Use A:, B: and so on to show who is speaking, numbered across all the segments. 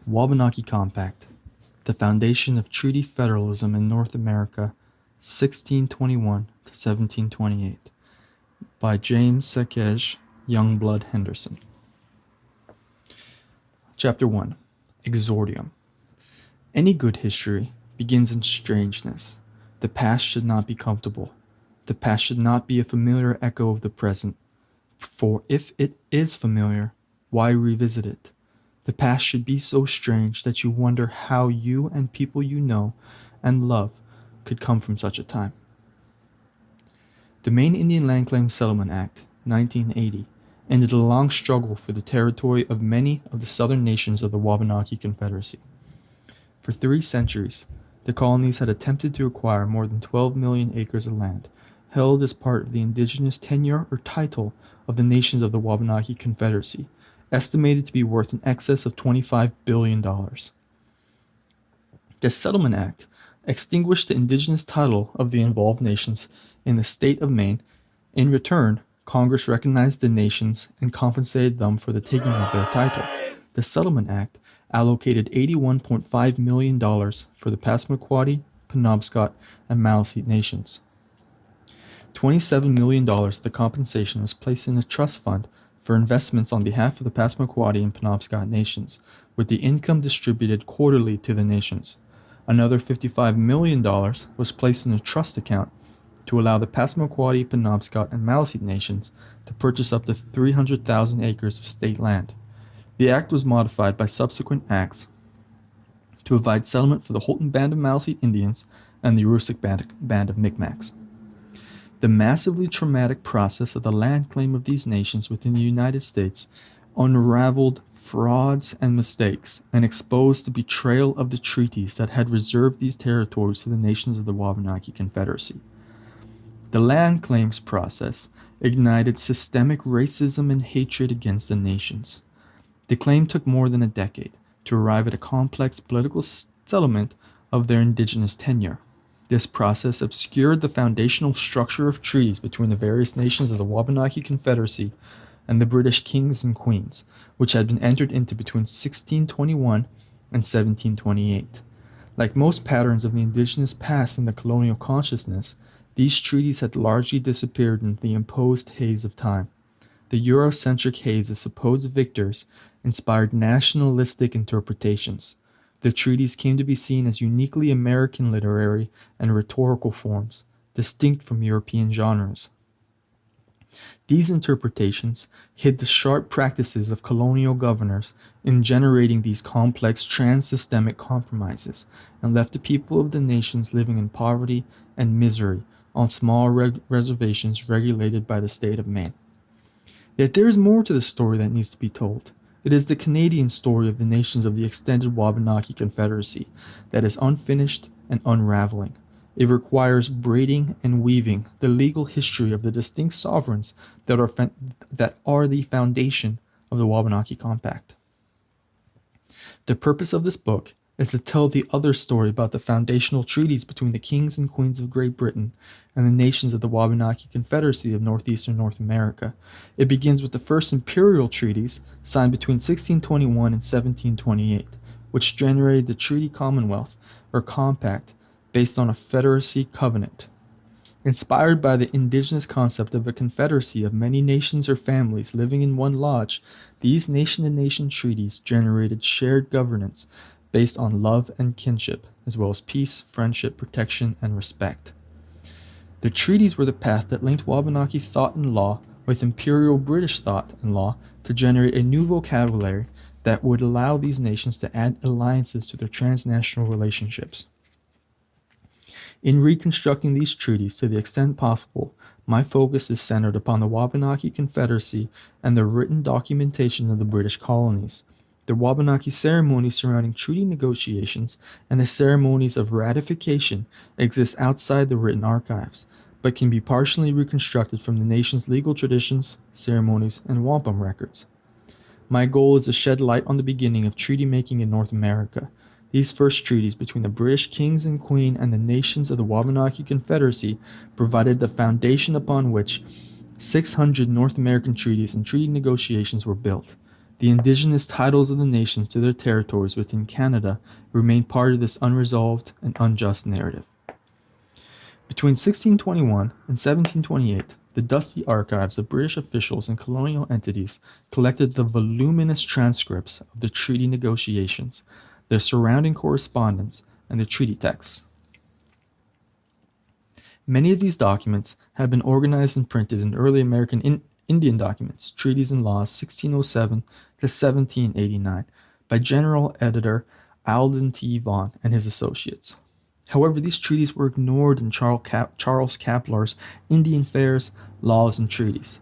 A: Wabanaki Compact, the foundation of treaty federalism in North America, 1621 to 1728, by James Sekej Youngblood Henderson. Chapter 1. Exordium. Any good history begins in strangeness. The past should not be comfortable. The past should not be a familiar echo of the present. For if it is familiar, why revisit it? The past should be so strange that you wonder how you and people you know and love could come from such a time. The Maine Indian Land Claims Settlement Act, 1980, ended a long struggle for the territory of many of the southern nations of the Wabanaki Confederacy. For 3 centuries, the colonies had attempted to acquire more than 12 million acres of land, held as part of the indigenous tenure or title of the nations of the Wabanaki Confederacy, estimated to be worth in excess of $25 billion. The Settlement Act extinguished the indigenous title of the involved nations in the state of Maine. In return, Congress recognized the nations and compensated them for the taking of their title. The Settlement Act allocated $81.5 million for the Passamaquoddy, Penobscot, and Maliseet nations. $27 million of the compensation was placed in a trust fund for investments on behalf of the Passamaquoddy and Penobscot nations, with the income distributed quarterly to the nations. Another $55 million was placed in a trust account to allow the Passamaquoddy, Penobscot, and Maliseet nations to purchase up to 300,000 acres of state land. The act was modified by subsequent acts to provide settlement for the Holton Band of Maliseet Indians and the Aroostook Band of Micmacs. The massively traumatic process of the land claim of these nations within the United States unraveled frauds and mistakes and exposed the betrayal of the treaties that had reserved these territories to the nations of the Wabanaki Confederacy. The land claims process ignited systemic racism and hatred against the nations. The claim took more than a decade to arrive at a complex political settlement of their indigenous tenure. This process obscured the foundational structure of treaties between the various nations of the Wabanaki Confederacy and the British kings and queens, which had been entered into between 1621 and 1728. Like most patterns of the indigenous past in the colonial consciousness, these treaties had largely disappeared into the imposed haze of time. The Eurocentric haze of supposed victors inspired nationalistic interpretations. The treaties came to be seen as uniquely American literary and rhetorical forms, distinct from European genres. These interpretations hid the sharp practices of colonial governors in generating these complex trans-systemic compromises, and left the people of the nations living in poverty and misery on small reservations regulated by the state of Maine. Yet there is more to the story that needs to be told. It is the Canadian story of the nations of the extended Wabanaki Confederacy that is unfinished and unraveling. It requires braiding and weaving the legal history of the distinct sovereigns that are the foundation of the Wabanaki Compact. The purpose of this book is to tell the other story about the foundational treaties between the kings and queens of Great Britain and the nations of the Wabanaki Confederacy of northeastern North America. It begins with the first Imperial Treaties signed between 1621 and 1728, which generated the Treaty Commonwealth, or Compact, based on a Confederacy covenant. Inspired by the indigenous concept of a confederacy of many nations or families living in one lodge, these nation-to-nation treaties generated shared governance based on love and kinship, as well as peace, friendship, protection, and respect. The treaties were the path that linked Wabanaki thought and law with Imperial British thought and law to generate a new vocabulary that would allow these nations to add alliances to their transnational relationships. In reconstructing these treaties to the extent possible, my focus is centered upon the Wabanaki Confederacy and the written documentation of the British colonies. The Wabanaki ceremonies surrounding treaty negotiations and the ceremonies of ratification exist outside the written archives, but can be partially reconstructed from the nation's legal traditions, ceremonies, and wampum records. My goal is to shed light on the beginning of treaty making in North America. These first treaties between the British kings and queen and the nations of the Wabanaki Confederacy provided the foundation upon which 600 North American treaties and treaty negotiations were built. The indigenous titles of the nations to their territories within Canada remain part of this unresolved and unjust narrative. Between 1621 and 1728, the dusty archives of British officials and colonial entities collected the voluminous transcripts of the treaty negotiations, their surrounding correspondence, and the treaty texts. Many of these documents have been organized and printed in early American Indian documents, treaties and laws 1607 to 1789 by General Editor Alden T. Vaughan and his associates. However, these treaties were ignored in Charles Kepler's Indian Affairs, Laws, and Treaties.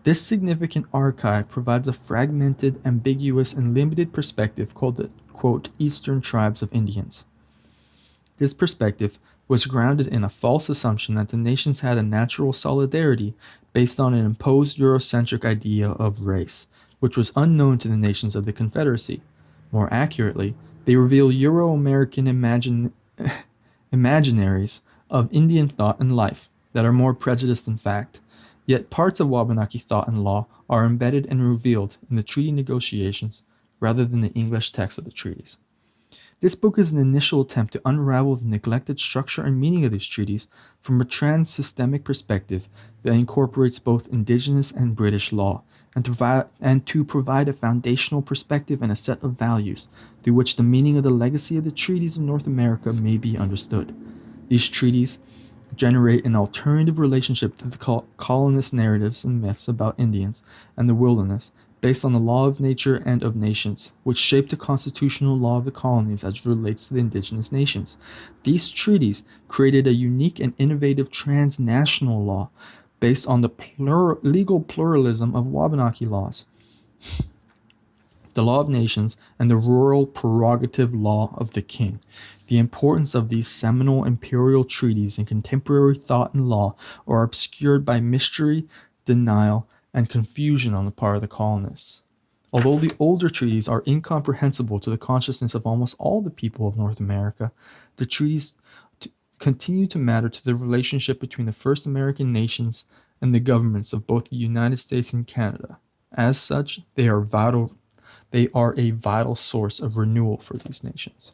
A: This significant archive provides a fragmented, ambiguous, and limited perspective called the, quote, Eastern Tribes of Indians. This perspective was grounded in a false assumption that the nations had a natural solidarity based on an imposed Eurocentric idea of race, which was unknown to the nations of the Confederacy. More accurately, they reveal Euro-American imaginaries of Indian thought and life that are more prejudiced than fact. Yet parts of Wabanaki thought and law are embedded and revealed in the treaty negotiations rather than the English text of the treaties. This book is an initial attempt to unravel the neglected structure and meaning of these treaties from a trans-systemic perspective that incorporates both Indigenous and British law, and to provide a foundational perspective and a set of values through which the meaning of the legacy of the treaties of North America may be understood. These treaties generate an alternative relationship to the colonist narratives and myths about Indians and the wilderness, based on the law of nature and of nations, which shaped the constitutional law of the colonies as it relates to the indigenous nations. These treaties created a unique and innovative transnational law based on the legal pluralism of Wabanaki laws, the law of nations, and the rural prerogative law of the king. The importance of these seminal imperial treaties in contemporary thought and law are obscured by mystery, denial, and confusion on the part of the colonists. Although the older treaties are incomprehensible to the consciousness of almost all the people of North America, the treaties continue to matter to the relationship between the first American nations and the governments of both the United States and Canada. As such, they are a vital source of renewal for these nations.